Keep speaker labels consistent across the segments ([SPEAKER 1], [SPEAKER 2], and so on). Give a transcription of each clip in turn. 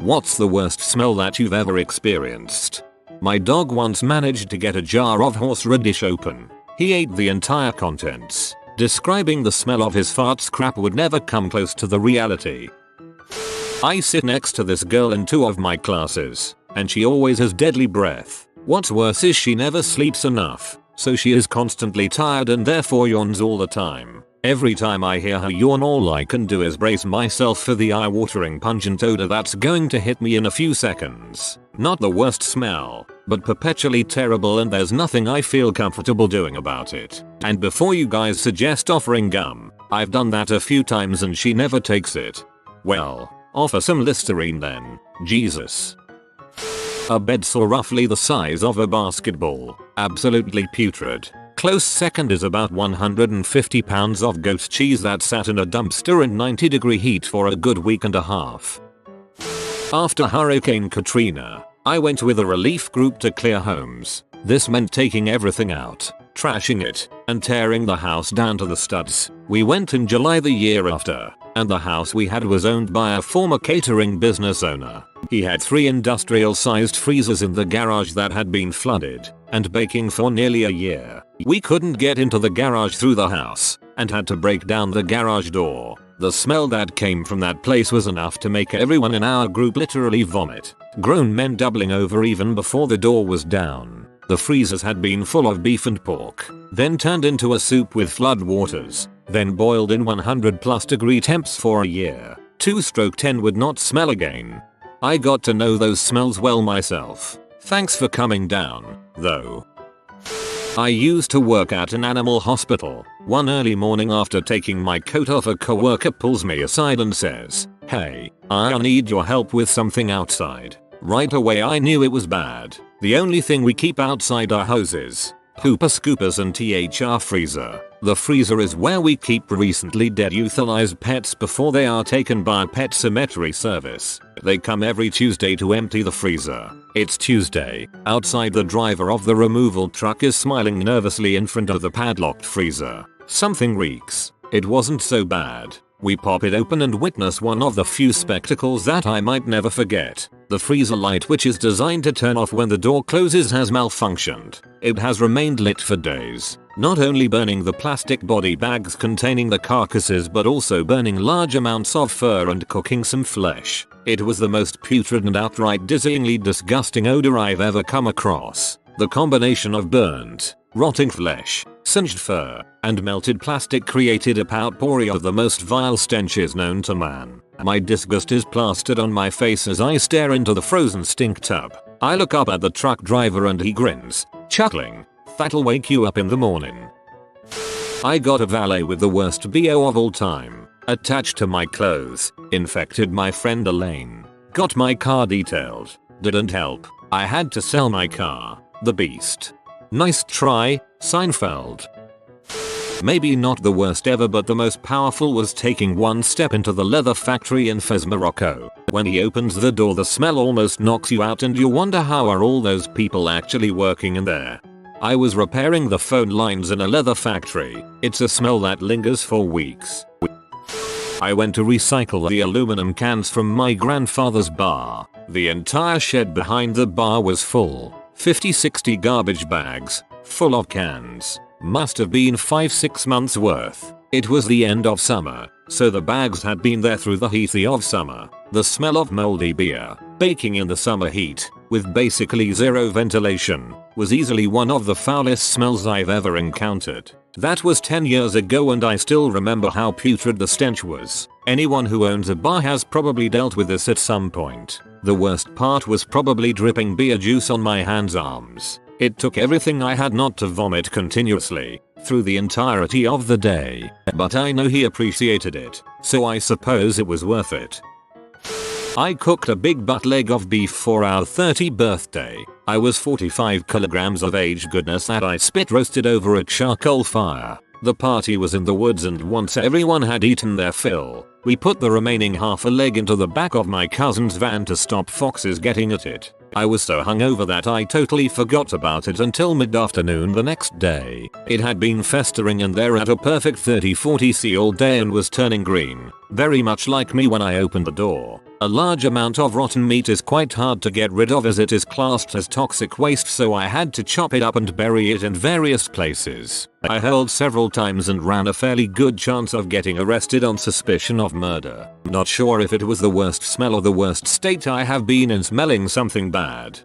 [SPEAKER 1] What's the worst smell that you've ever experienced? My dog once managed to get a jar of horseradish open. He ate the entire contents. Describing the smell of his farts crap would never come close to the reality. I sit next to this girl in 2 of my classes, and she always has deadly breath. What's worse is she never sleeps enough, so she is constantly tired and therefore yawns all the time. Every time I hear her yawn, all I can do is brace myself for the eye-watering pungent odor that's going to hit me in a few seconds. Not the worst smell, but perpetually terrible, and there's nothing I feel comfortable doing about it. And before you guys suggest offering gum, I've done that a few times and she never takes it. Well, offer some Listerine then. Jesus. A bed sore roughly the size of a basketball. Absolutely putrid. Close second is about 150 pounds of goat cheese that sat in a dumpster in 90-degree heat for a good week and a half. After Hurricane Katrina, I went with a relief group to clear homes. This meant taking everything out, trashing it, and tearing the house down to the studs. We went in July the year after, and the house we had was owned by a former catering business owner. He had 3 industrial-sized freezers in the garage that had been flooded and baking for nearly a year. We couldn't get into the garage through the house and had to break down the garage door. The smell that came from that place was enough to make everyone in our group literally vomit. Grown men doubling over even before the door was down. The freezers had been full of beef and pork, then turned into a soup with flood waters, then boiled in 100+ degree temps for a year. 2/10 would not smell again. I got to know those smells well myself. Thanks for coming down, though. I used to work at an animal hospital. One early morning after taking my coat off, a coworker pulls me aside and says, "Hey, I need your help with something outside." Right away I knew it was bad. The only thing we keep outside are hoses, pooper scoopers and our freezer. The freezer is where we keep recently dead euthanized pets before they are taken by a pet cemetery service. They come every Tuesday to empty the freezer. It's Tuesday. Outside, the driver of the removal truck is smiling nervously in front of the padlocked freezer. Something reeks. It wasn't so bad. We pop it open and witness one of the few spectacles that I might never forget. The freezer light, which is designed to turn off when the door closes, has malfunctioned. It has remained lit for days, not only burning the plastic body bags containing the carcasses but also burning large amounts of fur and cooking some flesh. It was the most putrid and outright dizzyingly disgusting odor I've ever come across. The combination of burnt, rotting flesh, singed fur, and melted plastic created a potpourri of the most vile stenches known to man. My disgust is plastered on my face as I stare into the frozen stink tub. I look up at the truck driver and he grins, chuckling, "That'll wake you up in the morning." I got a valet with the worst BO of all time. Attached to my clothes, infected my friend Elaine. Got my car detailed. Didn't help. I had to sell my car. The beast. Nice try, Seinfeld. Maybe not the worst ever, but the most powerful was taking one step into the leather factory in Fez, Morocco. When he opens the door, the smell almost knocks you out and you wonder how are all those people actually working in there. I was repairing the phone lines in a leather factory. It's a smell that lingers for weeks. I went to recycle the aluminum cans from my grandfather's bar. The entire shed behind the bar was full. 50-60 garbage bags, full of cans. Must have been 5-6 months worth. It was the end of summer, so the bags had been there through the heat of summer. The smell of moldy beer, baking in the summer heat, with basically zero ventilation, was easily one of the foulest smells I've ever encountered. That was 10 years ago and I still remember how putrid the stench was. Anyone who owns a bar has probably dealt with this at some point. The worst part was probably dripping beer juice on my hands, arms. It took everything I had not to vomit continuously through the entirety of the day, but I know he appreciated it, so I suppose it was worth it. I cooked a big butt leg of beef for our 30th birthday. I was 45 kilograms of aged goodness that I spit roasted over a charcoal fire. The party was in the woods and once everyone had eaten their fill, we put the remaining half a leg into the back of my cousin's van to stop foxes getting at it. I was so hungover that I totally forgot about it until mid-afternoon the next day. It had been festering in there at a perfect 30-40°C all day and was turning green, very much like me when I opened the door. A large amount of rotten meat is quite hard to get rid of as it is classed as toxic waste, so I had to chop it up and bury it in various places. I hurled several times and ran a fairly good chance of getting arrested on suspicion of murder. Not sure if it was the worst smell or the worst state I have been in smelling something bad.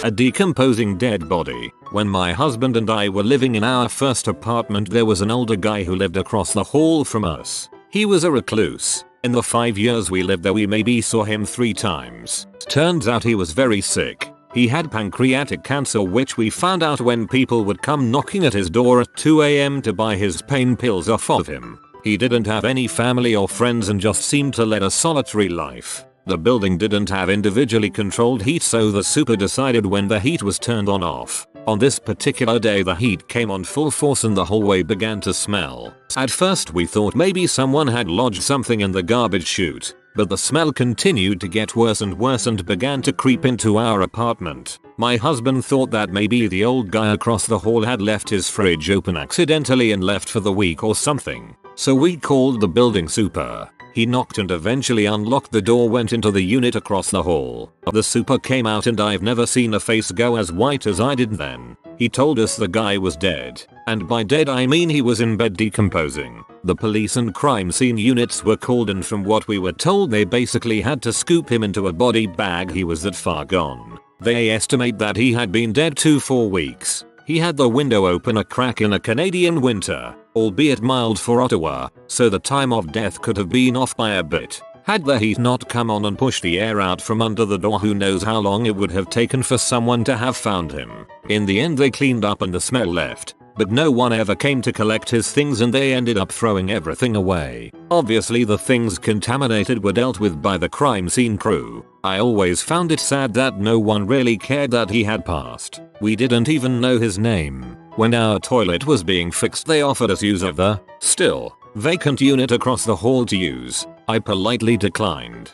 [SPEAKER 1] A decomposing dead body. When my husband and I were living in our first apartment, there was an older guy who lived across the hall from us. He was a recluse. In the 5 years we lived there, we maybe saw him 3 times. Turns out he was very sick. He had pancreatic cancer, which we found out when people would come knocking at his door at 2 AM to buy his pain pills off of him. He didn't have any family or friends and just seemed to lead a solitary life. The building didn't have individually controlled heat, so the super decided when the heat was turned on off. On this particular day the heat came on full force and the hallway began to smell. At first we thought maybe someone had lodged something in the garbage chute, but the smell continued to get worse and began to creep into our apartment. My husband thought that maybe the old guy across the hall had left his fridge open accidentally and left for the week or something. So we called the building super. He knocked and eventually unlocked the door, went into the unit across the hall. The super came out and I've never seen a face go as white as I did then. He told us the guy was dead. And by dead I mean he was in bed decomposing. The police and crime scene units were called, and from what we were told they basically had to scoop him into a body bag. He was that far gone. They estimate that he had been dead 4 weeks. He had the window open a crack in a Canadian winter, albeit mild for Ottawa, so the time of death could have been off by a bit. Had the heat not come on and pushed the air out from under the door, who knows how long it would have taken for someone to have found him. In the end they cleaned up and the smell left, but no one ever came to collect his things and they ended up throwing everything away. Obviously the things contaminated were dealt with by the crime scene crew. I always found it sad that no one really cared that he had passed. We didn't even know his name. When our toilet was being fixed they offered us use of the, still, vacant unit across the hall to use. I politely declined.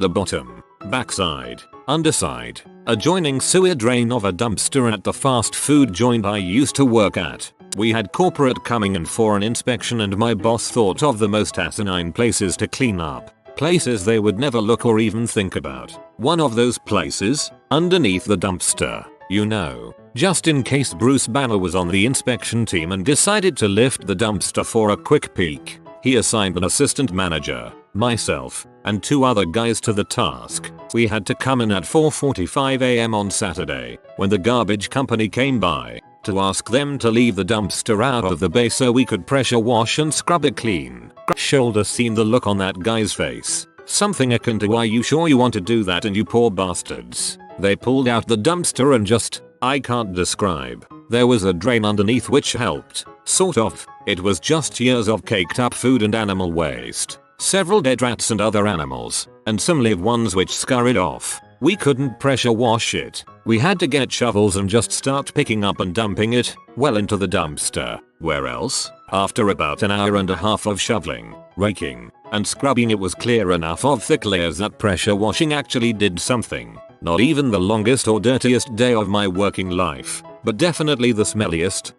[SPEAKER 1] The bottom, backside, underside, adjoining sewer drain of a dumpster at the fast food joint I used to work at. We had corporate coming in for an inspection and my boss thought of the most asinine places to clean up. Places they would never look or even think about. One of those places, underneath the dumpster. You know, just in case Bruce Banner was on the inspection team and decided to lift the dumpster for a quick peek. He assigned an assistant manager, myself, and 2 other guys to the task. We had to come in at 4:45 AM on Saturday, when the garbage company came by, to ask them to leave the dumpster out of the bay so we could pressure wash and scrub it clean. Shoulder seen the look on that guy's face. Something akin to, "Are you sure you want to do that, and you poor bastards?" They pulled out the dumpster and just, I can't describe. There was a drain underneath which helped. Sort of. It was just years of caked up food and animal waste. Several dead rats and other animals, and some live ones which scurried off. We couldn't pressure wash it. We had to get shovels and just start picking up and dumping it, well, into the dumpster. Where else? After about an hour and a half of shoveling, raking, and scrubbing, it was clear enough of thick layers that pressure washing actually did something. Not even the longest or dirtiest day of my working life, but definitely the smelliest.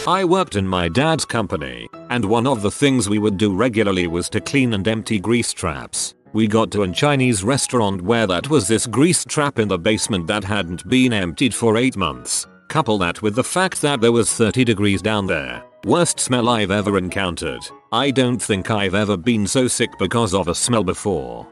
[SPEAKER 1] I worked in my dad's company, and one of the things we would do regularly was to clean and empty grease traps. We got to a Chinese restaurant where that was this grease trap in the basement that hadn't been emptied for 8 months. Couple that with the fact that there was 30 degrees down there. Worst smell I've ever encountered. I don't think I've ever been so sick because of a smell before.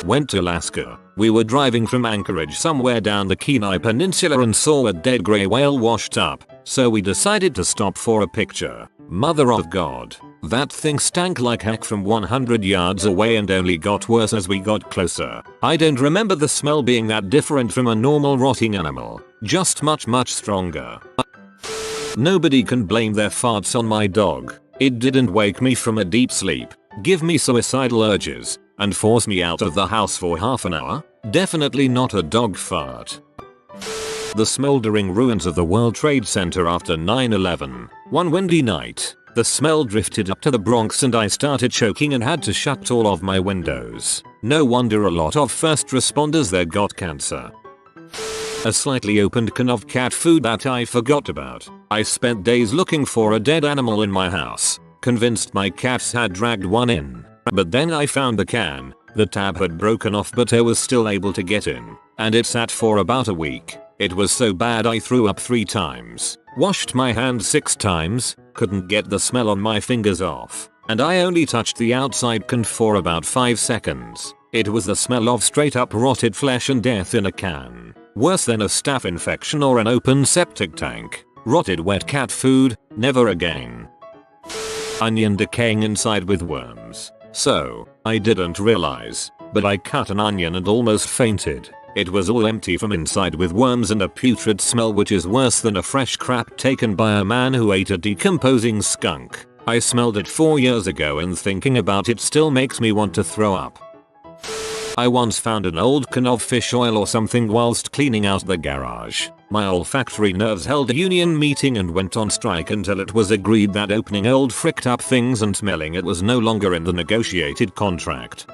[SPEAKER 1] Went to Alaska. We were driving from Anchorage somewhere down the Kenai Peninsula and saw a dead grey whale washed up, so we decided to stop for a picture. Mother of God. That thing stank like heck from 100 yards away and only got worse as we got closer. I don't remember the smell being that different from a normal rotting animal, just much stronger. Nobody can blame their farts on my dog. It didn't wake me from a deep sleep, give me suicidal urges, and force me out of the house for half an hour. Definitely not a dog fart. The smoldering ruins of the World Trade Center after 9/11. One windy night, the smell drifted up to the Bronx and I started choking and had to shut all of my windows. No wonder a lot of first responders there got cancer. A slightly opened can of cat food that I forgot about. I spent days looking for a dead animal in my house, convinced my cats had dragged one in. But then I found the can. The tab had broken off but I was still able to get in. And it sat for about a week. It was so bad I threw up 3 times. Washed my hands 6 times. Couldn't get the smell on my fingers off. And I only touched the outside can for about 5 seconds. It was the smell of straight up rotted flesh and death in a can. Worse than a staph infection or an open septic tank. Rotted wet cat food. Never again. Onion decaying inside with worms. So, I didn't realize, but I cut an onion and almost fainted. It was all empty from inside with worms and a putrid smell, which is worse than a fresh crap taken by a man who ate a decomposing skunk. I smelled it 4 years ago and thinking about it still makes me want to throw up. I once found an old can of fish oil or something whilst cleaning out the garage. My olfactory nerves held a union meeting and went on strike until it was agreed that opening old fricked up things and smelling it was no longer in the negotiated contract.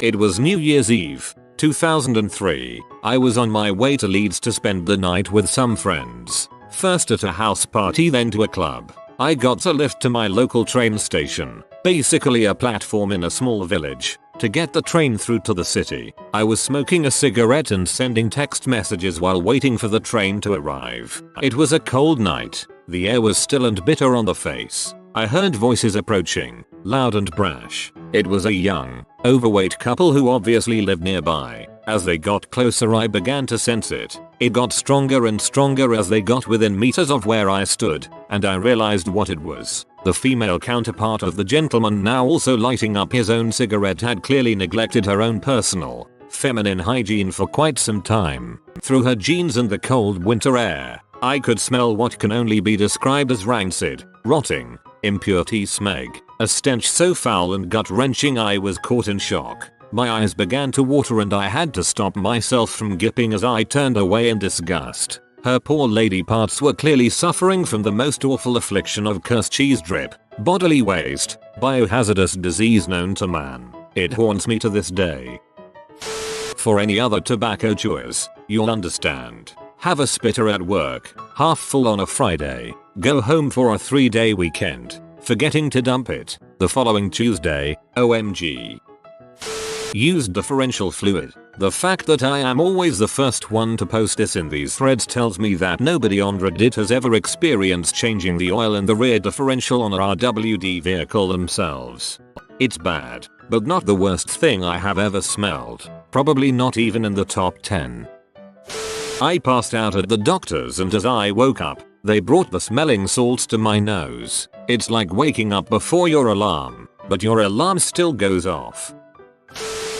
[SPEAKER 1] It was New Year's Eve, 2003. I was on my way to Leeds to spend the night with some friends. First at a house party, then to a club. I got a lift to my local train station, basically a platform in a small village, to get the train through to the city. I was smoking a cigarette and sending text messages while waiting for the train to arrive. It was a cold night. The air was still and bitter on the face. I heard voices approaching, loud and brash. It was a young, overweight couple who obviously lived nearby. As they got closer I began to sense it. It got stronger and stronger as they got within meters of where I stood, and I realized what it was. The female counterpart of the gentleman, now also lighting up his own cigarette, had clearly neglected her own personal, feminine hygiene for quite some time. Through her jeans and the cold winter air, I could smell what can only be described as rancid, rotting, impurity smeg. A stench so foul and gut-wrenching I was caught in shock. My eyes began to water and I had to stop myself from gipping as I turned away in disgust. Her poor lady parts were clearly suffering from the most awful affliction of cursed cheese drip, bodily waste, biohazardous disease known to man. It haunts me to this day. For any other tobacco chewers, you'll understand. Have a spitter at work, half full on a Friday, go home for a 3-day weekend, forgetting to dump it the following Tuesday, OMG. Used differential fluid. The fact that I am always the first one to post this in these threads tells me that nobody on Reddit has ever experienced changing the oil in the rear differential on a RWD vehicle themselves. It's bad, but not the worst thing I have ever smelled. Probably not even in the top 10. I passed out at the doctor's and as I woke up, they brought the smelling salts to my nose. It's like waking up before your alarm, but your alarm still goes off.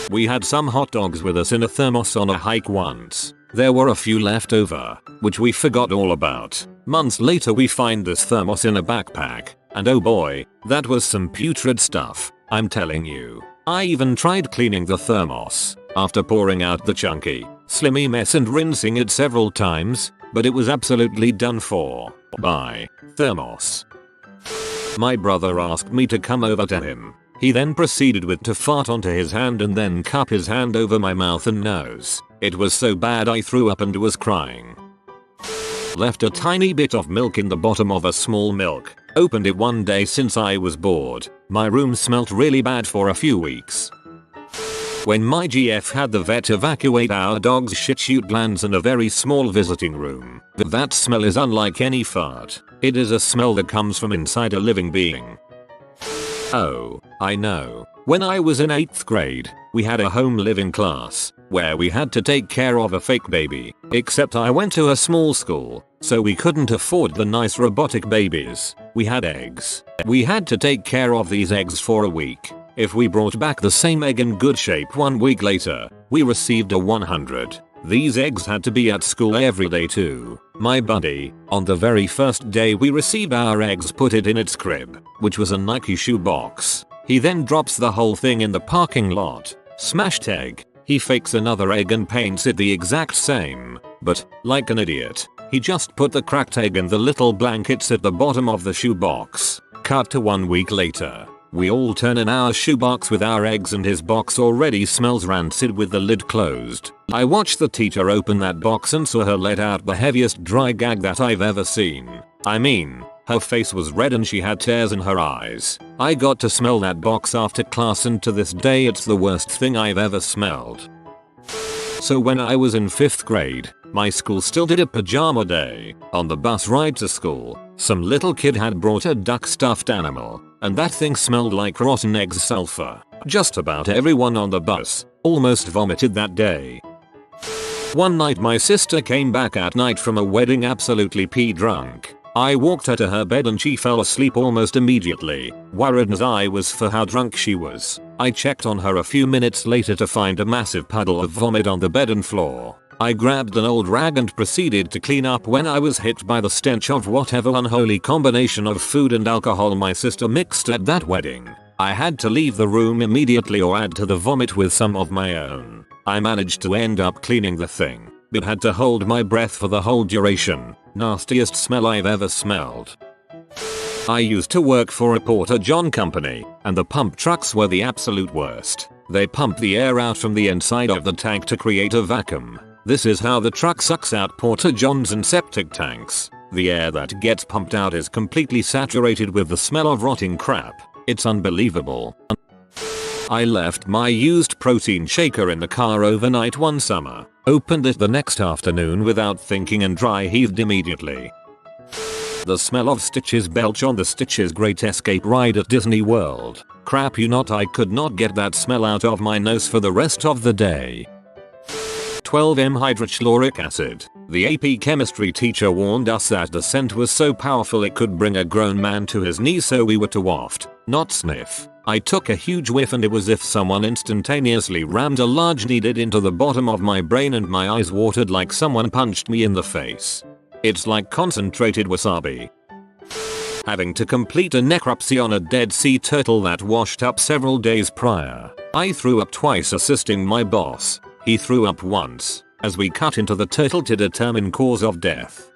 [SPEAKER 1] We had some hot dogs with us in a thermos on a hike once. There were a few left over, which we forgot all about. Months later we find this thermos in a backpack, and oh boy, that was some putrid stuff, I'm telling you. I even tried cleaning the thermos, after pouring out the chunky, slimy mess and rinsing it several times, but it was absolutely done for. Bye, thermos. My brother asked me to come over to him. He then proceeded to fart onto his hand and then cup his hand over my mouth and nose. It was so bad I threw up and was crying. Left a tiny bit of milk in the bottom of a small milk. Opened it one day since I was bored. My room smelt really bad for a few weeks. When my GF had the vet evacuate our dog's shit-chute glands in a very small visiting room. That smell is unlike any fart. It is a smell that comes from inside a living being. Oh, I know. When I was in 8th grade, we had a home living class, where we had to take care of a fake baby. Except I went to a small school, so we couldn't afford the nice robotic babies. We had eggs. We had to take care of these eggs for a week. If we brought back the same egg in good shape 1 week later, we received a 100. These eggs had to be at school every day too. My buddy, on the very first day we received our eggs, put it in its crib, which was a Nike shoe box. He then drops the whole thing in the parking lot. Smashed egg. He fakes another egg and paints it the exact same, but, like an idiot, he just put the cracked egg in the little blankets at the bottom of the shoe box. Cut to 1 week later. We all turn in our shoebox with our eggs and his box already smells rancid with the lid closed. I watched the teacher open that box and saw her let out the heaviest dry gag that I've ever seen. I mean, Her face was red and she had tears in her eyes. I got to smell that box after class and to this day it's the worst thing I've ever smelled. So when I was in 5th grade, my school still did a pajama day. On the bus ride to school, some little kid had brought a duck stuffed animal, and that thing smelled like rotten eggs sulfur. Just about everyone on the bus almost vomited that day. One night my sister came back at night from a wedding absolutely pee drunk. I walked her to her bed and she fell asleep almost immediately, worried as I was for how drunk she was. I checked on her a few minutes later to find a massive puddle of vomit on the bed and floor. I grabbed an old rag and proceeded to clean up when I was hit by the stench of whatever unholy combination of food and alcohol my sister mixed at that wedding. I had to leave the room immediately or add to the vomit with some of my own. I managed to end up cleaning the thing, but had to hold my breath for the whole duration. Nastiest smell I've ever smelled. I used to work for a Porter John company, and the pump trucks were the absolute worst. They pump the air out from the inside of the tank to create a vacuum. This is how the truck sucks out Porter Johns and septic tanks. The air that gets pumped out is completely saturated with the smell of rotting crap. It's unbelievable. I left my used protein shaker in the car overnight one summer, opened it the next afternoon without thinking and dry heaved immediately. The smell of Stitches belch on the Stitches Great Escape ride at Disney World. Crap you not, I could not get that smell out of my nose for the rest of the day. 12M hydrochloric acid. The AP chemistry teacher warned us that the scent was so powerful it could bring a grown man to his knees, so we were to waft, not sniff. I took a huge whiff and it was as if someone instantaneously rammed a large needle into the bottom of my brain and my eyes watered like someone punched me in the face. It's like concentrated wasabi. Having to complete a necropsy on a dead sea turtle that washed up several days prior. I threw up twice assisting my boss. He threw up once as we cut into the turtle to determine cause of death.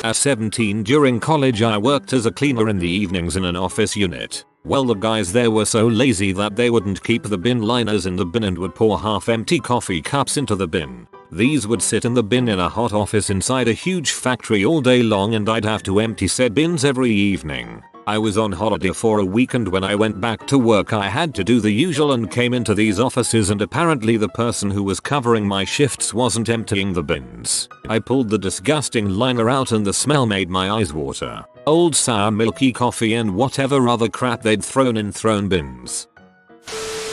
[SPEAKER 1] At 17 during college I worked as a cleaner in the evenings in an office unit. Well, the guys there were so lazy that they wouldn't keep the bin liners in the bin and would pour half-empty coffee cups into the bin. These would sit in the bin in a hot office inside a huge factory all day long and I'd have to empty said bins every evening. I was on holiday for a week and when I went back to work I had to do the usual and came into these offices and apparently the person who was covering my shifts wasn't emptying the bins. I pulled the disgusting liner out and the smell made my eyes water. Old sour milky coffee and whatever other crap they'd thrown in bins.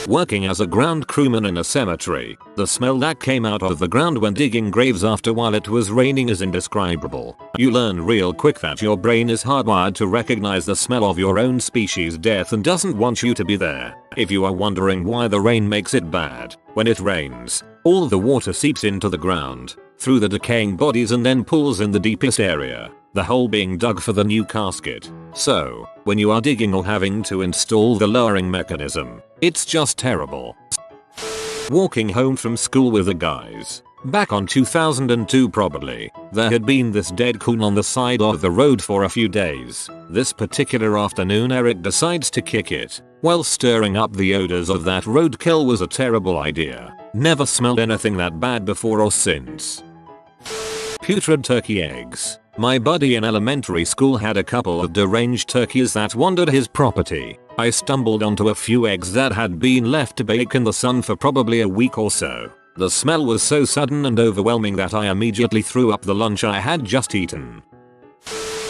[SPEAKER 1] Working as a ground crewman in a cemetery, the smell that came out of the ground when digging graves after while it was raining is indescribable. You learn real quick that your brain is hardwired to recognize the smell of your own species' death and doesn't want you to be there. If you are wondering why the rain makes it bad, when it rains, all the water seeps into the ground, through the decaying bodies and then pools in the deepest area, the hole being dug for the new casket. So, when you are digging or having to install the lowering mechanism, it's just terrible. Walking home from school with the guys. Back on 2002 probably, there had been this dead coon on the side of the road for a few days. This particular afternoon Eric decides to kick it. Well, stirring up the odors of that roadkill was a terrible idea. Never smelled anything that bad before or since. Putrid turkey eggs. My buddy in elementary school had a couple of deranged turkeys that wandered his property. I stumbled onto a few eggs that had been left to bake in the sun for probably a week or so. The smell was so sudden and overwhelming that I immediately threw up the lunch I had just eaten.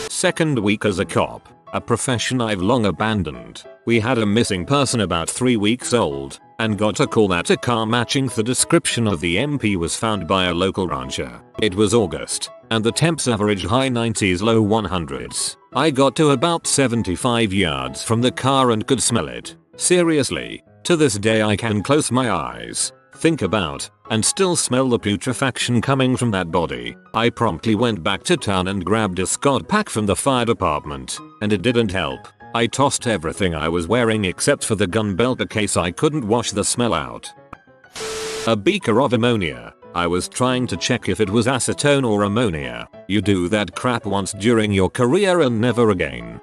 [SPEAKER 1] Second week as a cop, a profession I've long abandoned. We had a missing person about 3 weeks old, and got a call that a car matching the description of the MP was found by a local rancher. It was August, and the temps averaged high 90s low 100s. I got to about 75 yards from the car and could smell it. Seriously, to this day I can close my eyes, think about, and still smell the putrefaction coming from that body. I promptly went back to town and grabbed a Scott pack from the fire department, and it didn't help. I tossed everything I was wearing except for the gun belt in case I couldn't wash the smell out. A beaker of ammonia. I was trying to check if it was acetone or ammonia. You do that crap once during your career and never again.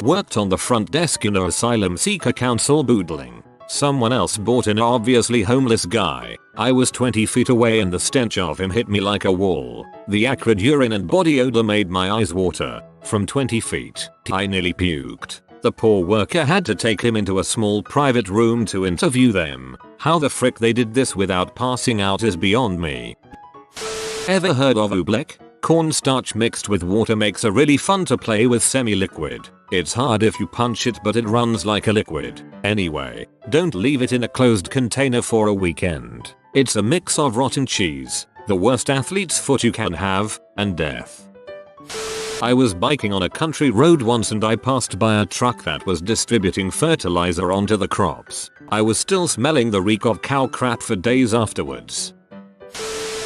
[SPEAKER 1] Worked on the front desk in a asylum seeker council boodling. Someone else bought an obviously homeless guy. I was 20 feet away and the stench of him hit me like a wall. The acrid urine and body odor made my eyes water. From 20 feet, I nearly puked. The poor worker had to take him into a small private room to interview them. How the frick they did this without passing out is beyond me. Ever heard of oobleck? Cornstarch mixed with water makes a really fun to play with semi-liquid. It's hard if you punch it but it runs like a liquid. Anyway, don't leave it in a closed container for a weekend. It's a mix of rotten cheese, the worst athlete's foot you can have, and death. I was biking on a country road once and I passed by a truck that was distributing fertilizer onto the crops. I was still smelling the reek of cow crap for days afterwards.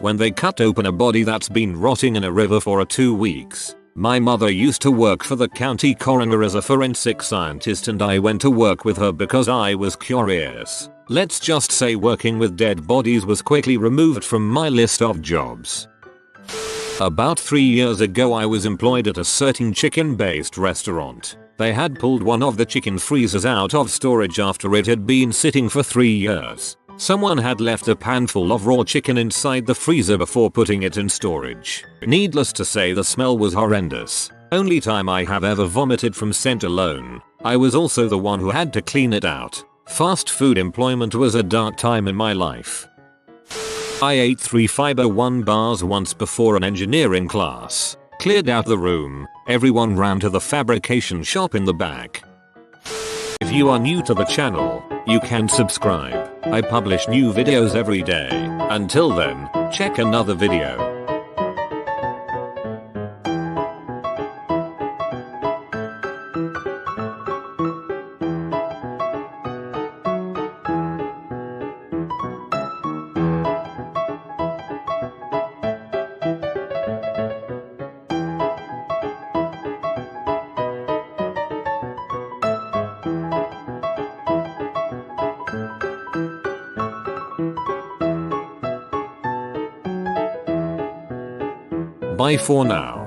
[SPEAKER 1] When they cut open a body that's been rotting in a river for 2 weeks. My mother used to work for the county coroner as a forensic scientist and I went to work with her because I was curious. Let's just say working with dead bodies was quickly removed from my list of jobs. About 3 years ago I was employed at a certain chicken-based restaurant. They had pulled one of the chicken freezers out of storage after it had been sitting for 3 years. Someone had left a pan full of raw chicken inside the freezer before putting it in storage. Needless to say the smell was horrendous. Only time I have ever vomited from scent alone. I was also the one who had to clean it out. Fast food employment was a dark time in my life. I ate 3 fiber 1 bars once before an engineering class. Cleared out the room. Everyone ran to the fabrication shop in the back. If you are new to the channel, you can subscribe. I publish new videos every day. Until then, check another video. Bye for now.